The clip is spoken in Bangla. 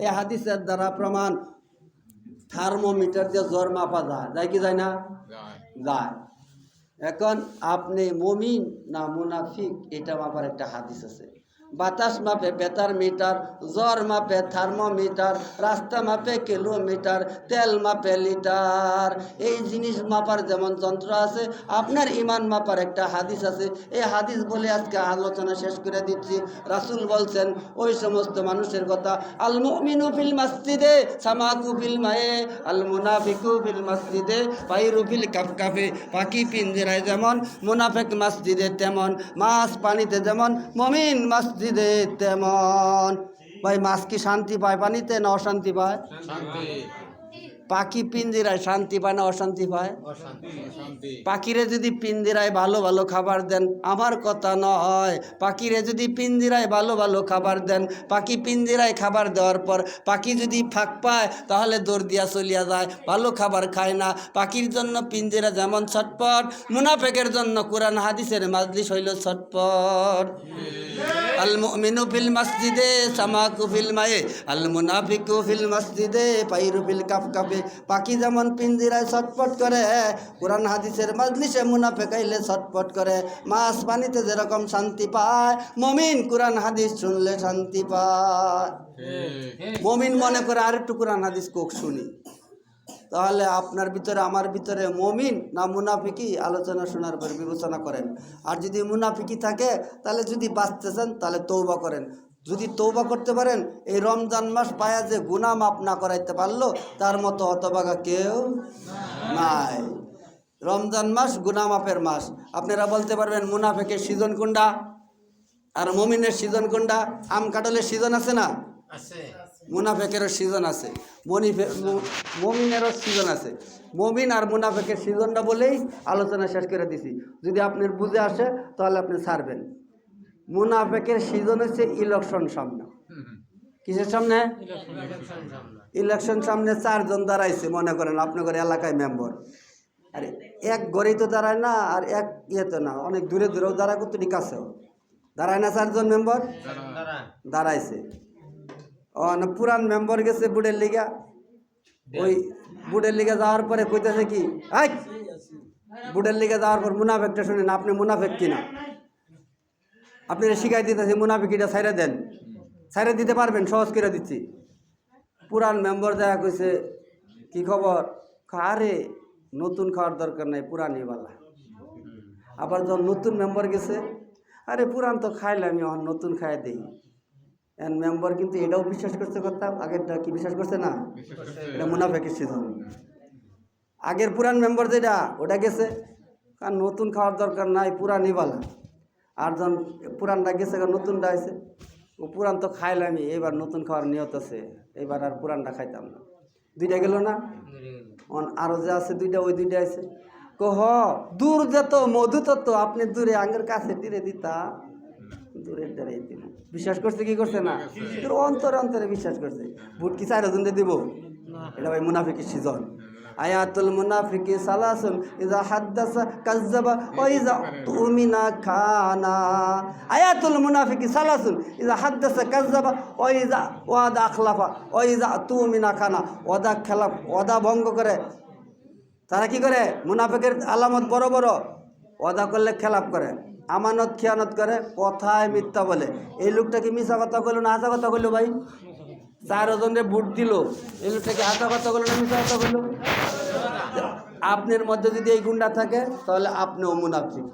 এই হাদিসের দ্বারা প্রমাণ থার্মোমিটার দিয়ে জ্বর মাপা যায় কি যায় না? যায়। এখন আপনি মুমিন না মুনাফিক এটা মাপার একটা হাদিস আছে। বাতাস মাপে বেতার মিটার, জ্বর মাপে থার্মোমিটার, রাস্তা মাপে কিলোমিটার, তেল মাপে লিটার। এই জিনিস মাপার যেমন যন্ত্র আছে, আপনার ইমান মাপার একটা হাদিস আছে। এই হাদিস বলে আজকে আলোচনা শেষ করে দিচ্ছি। রাসূল বলছেন ওই সমস্ত মানুষের কথা, আল মুমিনু ফিল মসজিদে সামাকু ফিল মায়ে, আল মুনাফিকু ফিল মসজিদে পায়রু ফিল কাফকাফে। পাখি পিঞ্জরায় যেমন, মুনাফিক মসজিদে তেমন। মাছ পানিতে যেমন, মুমিন মসজিদে তেমন। ভাই মাছ কি শান্তি পায় পানিতে না অশান্তি পায়? পাখি পিঞ্জিরায় শান্তি পায় না অশান্তি পায়? পাখিরে যদি পিঞ্জিরায় ভালো ভালো খাবার দেন, আমার কথা নয়, পাখিরে যদি পিঞ্জিরায় ভালো ভালো খাবার দেন, পাখি পিঞ্জিরায় খাবার দেওয়ার পর পাখি যদি ফাঁক পায় তাহলে দৌড় দিয়া চলিয়া যায়, ভালো খাবার খায় না। পাখির জন্য পিঞ্জিরা যেমন ছটপট, মুনাফিকের জন্য কোরআন হাদিসের মাজলিস হইল ছটপট। আল মুমিনু ফিল মসজিদে সামাকু ফিল মায়ে, আল মুনাফিকু ফিল মসজিদে পায়রু ফিল কাফকাফে। পাখি যেমন পিঞ্জিরায় ছটপট করে, কোরআন হাদিসের মাজলিসে মুনাফিক আইলে ছটপট করে। মাছ পানিতে যেরকম শান্তি পায়, মুমিন কোরআন হাদিস শুনলে শান্তি পায়। মুমিন মনে করে আরেকটু কোরআন হাদিস কোক শুনি। তাহলে আপনার ভিতরে আমার ভিতরে মুমিন না মুনাফিকি আলোচনা শোনার পর বিবেচনা করেন। আর যদি মুনাফিকি থাকে তাহলে যদি বাঁচতে চান তাহলে তৌবা করেন। যদি তৌবা করতে পারেন, এই রমজান মাস পায়া যে গুনাহ মাফ না করাইতে পারলো তার মতো হতভাগা কেউ নাই। রমজান মাস গুনাহ মাফের মাস। আপনারা বলতে পারবেন মুনাফিকের সিজন কোনটা আর মুমিনের সিজন কোনটা? আম কাঁঠালের সিজন আছে না? মুনাফিকেরও সিজন আছে, মুমিনেরও সিজন আছে। মুমিন আর মুনাফিকের সিজনটা বলেই আলোচনা শেষ করে দিছি। যদি আপনার বুঝে আসে তাহলে আপনি ছাড়বেন। মুনাফিকের সিজন হচ্ছে ইলেকশন সামনে। কিসের সামনে? ইলেকশন সামনে। 4 জন দাঁড়াইছে, মনে করেন আপনাদের এলাকায় মেম্বার। আর এক গড়েই তো দাঁড়ায় না, আর এক ইয়েতে না, অনেক দূরে দূরেও দাঁড়ায়, কত কাছেও দাঁড়ায় না। 4 জন মেম্বার দাঁড়াইছে। পুরান মেম্বার গেছে বুড়ের লিগা, ওই বুড়ের লিগা যাওয়ার পরে কইতেছে কি, বুড়ের লিগা যাওয়ার পর মুনাফিকটা শুনেন, আপনি মুনাফিক কিনা আপনারা শিখাই দিতেছে, মুনাফিকিটা ছাইরা দেন। ছাইরা দিতে পারবেন? সহজ করে দিচ্ছি। পুরান মেম্বার দেখা কইছে কি খবর, আরে নতুন খাওয়ার দরকার নাই, পুরানি বালা। আবার যখন নতুন মেম্বার গেছে, আরে পুরান তো খাইলাম, আমি নতুন খাই দিই। এন মেম্বার কিন্তু এটাও বিশ্বাস করতে করতাম, আগেরটা কি বিশ্বাস করছে না? এটা মুনাফিকের সিজন। আগের পুরান মেম্বার যেটা ওটা গেছে, কারণ নতুন খাওয়ার দরকার নাই, পুরানি বালা। আর যখন পুরানটা গেছে, নতুনটা আছে, ও পুরান তো খাইলামই, এবার নতুন খাওয়ার নিয়ত আছে, এবার আর পুরানটা খাইতাম না। 2টা গেল না? আরও যে আছে 2টা, ওই 2টা আছে। কহ দূর যেত মধু তত, আপনি দূরে আঙ্গের কাছে তীরে দিতা, দূরে দাঁড়িয়ে দিল। বিশ্বাস করছে কি করছে না? অন্তরে অন্তরে বিশ্বাস করছে। ভোট কি 4 জনকে দিব? এটা ভাই মুনাফিকের সিজন। আয়াতুল মুনাফিকি সালাসুন, ইযা হাদ্দাসা কাযযাবা ওয়া ইযা তুমিনা খানা। আয়াতুল মুনাফিকি সালাসুন, ইযা হাদ্দাসা কাযযাবা ওয়া ইযা ওয়াদা আখলাফা ওয়া ইযা তুমিনা খানা। ওয়াদা খেলাফ, ওয়াদা ভঙ্গ করে। তারা কি করে? মুনাফিকের আলামত বড় বড়। ওয়াদা করলে খেলাফ করে, আমানত খিয়ানত করে, কথায় মিথ্যা বলে। এই লোকটা কি মিথ্যা কথা বললো না হাসা কথা বললো? ভাই 4 জনের ভোট দিল, এই লোকটা কি হাসা কথা বললো না মিথ্যা কথা বললো? আপনার মধ্যে যদি এই গুণটা থাকে তাহলে আপনিও মুনাফিক।